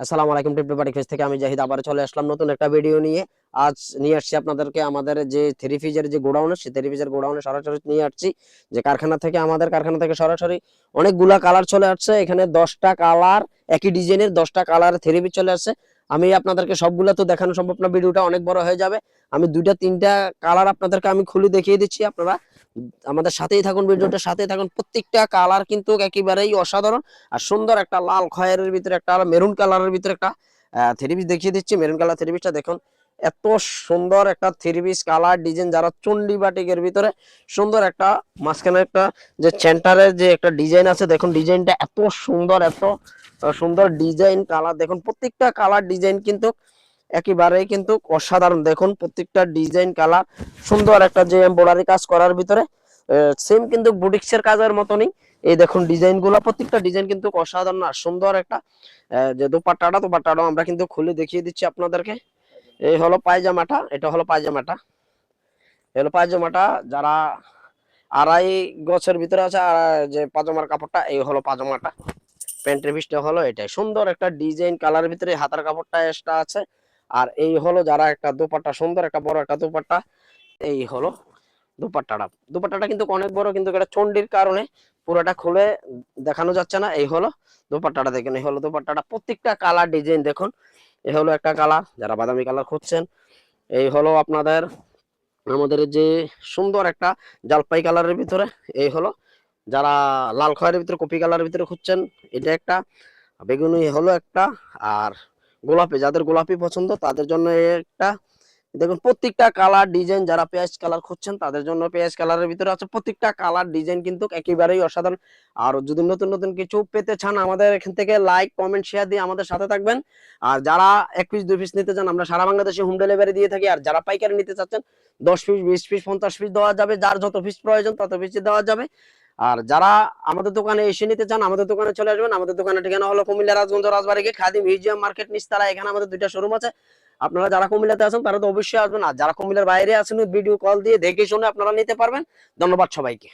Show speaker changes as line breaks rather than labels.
আসসালামু আলাইকুম। টিপ বাড়ি ফেস থেকে আমি জাহিদ আবার চলে আসলাম নতুন একটা ভিডিও নিয়ে। আজ নিয়ে আসছি আপনাদেরকে আমাদের যে থ্রি পিসের যে গোডাউন, সেই থ্রি পিসের গোডাউনে সরাসরি নিয়ে আসছি। যে কারখানা থেকে, আমাদের কারখানা থেকে সরাসরি অনেকগুলা কালার চলে আসছে। এখানে 10টা কালার, একই ডিজাইনের 10টা কালার থ্রি পিস চলে আসছে। আমি আপনাদেরকে সবগুলা তো দেখানো সম্ভব না, ভিডিওটা অনেক বড় হয়ে যাবে। আমি দুইটা তিনটা কালার আপনাদেরকে আমি খুলে দেখিয়ে দিচ্ছি। আপনারা আমাদের সাথেই থাকুন, ভিডিওটার সাথেই থাকুন। প্রত্যেকটা কালার কিন্তু একেবারেই অসাধারণ আর সুন্দর। একটা লাল খয়েরের ভিতরে, একটা মেরুন কালারের ভিতরে একটা থ্রি পিস দেখিয়ে দিচ্ছি। মেরুন কালার থ্রি পিসটা দেখুন, এত সুন্দর একটা থ্রি পিস কালার ডিজাইন। যারা চন্ডি বাটিকের ভিতরে সুন্দর একটা মাঝখানে একটা যে সেন্টারের যে একটা ডিজাইন আছে, দেখুন ডিজাইনটা এত সুন্দর, এত সুন্দর ডিজাইন কালার। দেখুন প্রত্যেকটা কালার ডিজাইন কিন্তু একেবারেই কিন্তু অসাধারণ। দেখুন প্রত্যেকটা ডিজাইন কালার সুন্দর। একটা যে এমব্রয়ডারি কাজ করার ভিতরে সেম কিন্তু বুটিক্সের কাজের মতনই। এই দেখুন ডিজাইন গুলা, প্রত্যেকটা ডিজাইন কিন্তু অসাধারণ আর সুন্দর। একটা যে দোপাট্টাটাও আমরা কিন্তু খুলে দেখিয়ে দিচ্ছি আপনাদেরকে। এই হলো পায়জামাটা, এটা হলো পায়জামাটা, হলো পায়জামাটা। যারা আড়াই গছের ভিতরে আছে আর যে পাজামার কাপড়টা, এই হলো পাজামাটা। প্যান্টের পিসটা হলো এটাই সুন্দর একটা ডিজাইন কালারের ভিতরে, হাতার কাপড়টা এক্সট্রা আছে। আর এই হলো যারা একটা দোপাট্টা, সুন্দর একটা বড় একটা দোপাট্টা। এই হলো দুপাট্টাটা। দুপাট্টাটা কিন্তু অনেক বড়, কিন্তু এটা চন্ডির কারণে পুরোটা খুলে দেখানো যাচ্ছে না। এই হলো দুপাট্টাটা, দেখেন এই হলো দুপাট্টাটা। প্রত্যেকটা কালার ডিজাইন দেখুন। এই হলো একটা কালার, যারা বাদামি কালার খুঁজছেন। এই হলো আপনাদের আমাদের যে সুন্দর একটা জলপাই কালারের ভিতরে। এই হলো যারা লাল খয়েরের ভিতরে, কপি কালারের ভিতরে খুঁজছেন। এটা একটা বেগুনি হলো একটা। আর গোলাপি, যাদের গোলাপি পছন্দ তাদের জন্য একটা। দেখুন প্রত্যেকটা কালার ডিজাইন, যারা পেঁয়াজ কালার খুঁজছেন তাদের জন্য পেঁয়াজ কালারের ভিতরে আছে। প্রত্যেকটা কালার ডিজাইন কিন্তু একেবারেই অসাধারণ। আর যদি নতুন নতুন কিছু পেতে চান, আমাদের এখান থেকে লাইক কমেন্ট শেয়ার দিয়ে আমাদের সাথে থাকবেন। আর যারা এক পিস দুই পিস নিতে চান, আমরা সারা বাংলাদেশে হোম ডেলিভারি দিয়ে থাকি। আর যারা পাইকারি নিতে চাচ্ছেন, 10 পিস 20 পিস 50 পিস দেওয়া যাবে। যার যত পিস প্রয়োজন তত পিস দেওয়া যাবে। আর যারা আমাদের দোকানে এসে নিতে চান, আমাদের দোকানে চলে আসবেন। আমাদের দোকানের ঠিকানা হলো কুমিল্লা রাজগঞ্জ রাজবাড়িকে খাদি মিউজিয়াম মার্কেট নিচতলা। এখানে আমাদের দুইটা শোরুম আছে। আপনারা যারা কুমিল্লাতে আছেন তারা তো অবশ্যই আসবেন, আর যারা কুমিল্লার বাইরে আছেন ভিডিও কল দিয়ে দেখে শুনে আপনারা নিতে পারবেন। ধন্যবাদ সবাইকে।